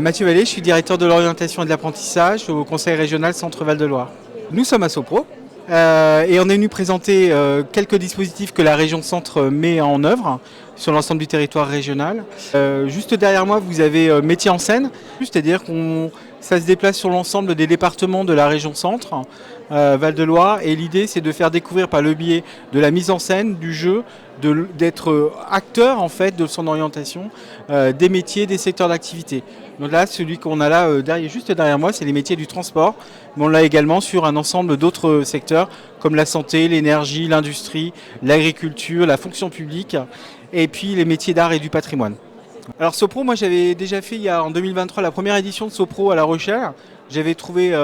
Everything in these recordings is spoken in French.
Mathieu Vallée, je suis directeur de l'orientation et de l'apprentissage au Conseil régional Centre-Val de Loire. Nous sommes à Sopro et on est venu présenter quelques dispositifs que la région Centre met en œuvre sur l'ensemble du territoire régional. Juste derrière moi, vous avez Métiers en scène, c'est-à-dire qu'on ça se déplace sur l'ensemble des départements de la région Centre, Val-de-Loire, et l'idée c'est de faire découvrir par le biais de la mise en scène, du jeu, d'être acteur en fait de son orientation, des métiers, des secteurs d'activité. Donc là, celui qu'on a là juste derrière moi, c'est les métiers du transport, mais on l'a également sur un ensemble d'autres secteurs comme la santé, l'énergie, l'industrie, l'agriculture, la fonction publique, et puis les métiers d'art et du patrimoine. Alors Sopro, moi j'avais déjà fait en 2023 la première édition de Sopro à La Rochelle. J'avais trouvé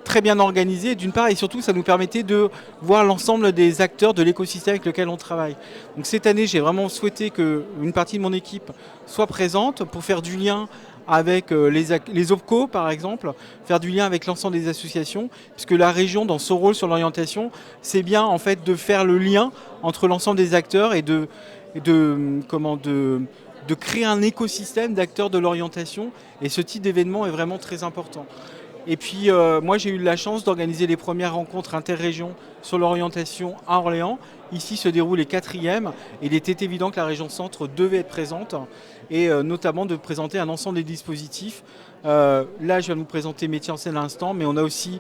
très bien organisé d'une part, et surtout ça nous permettait de voir l'ensemble des acteurs de l'écosystème avec lequel on travaille. Donc cette année, j'ai vraiment souhaité qu'une partie de mon équipe soit présente pour faire du lien avec les OPCO par exemple, faire du lien avec l'ensemble des associations, puisque la région dans son rôle sur l'orientation, c'est bien en fait de faire le lien entre l'ensemble des acteurs et de créer un écosystème d'acteurs de l'orientation, et ce type d'événement est vraiment très important. Et puis moi j'ai eu la chance d'organiser les premières rencontres interrégions sur l'orientation à Orléans. Ici se déroulent les quatrièmes et il était évident que la région Centre devait être présente et notamment de présenter un ensemble des dispositifs. Là je viens de vous présenter Métiers en scène à l'instant, mais on a aussi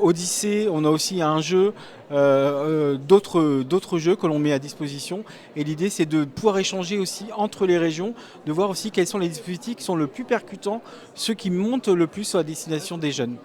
Odyssée, on a aussi un jeu, d'autres jeux que l'on met à disposition. Et l'idée c'est de pouvoir échanger aussi entre les régions, de voir aussi quels sont les dispositifs qui sont le plus percutants, ceux qui montent le plus à destination des jeunes.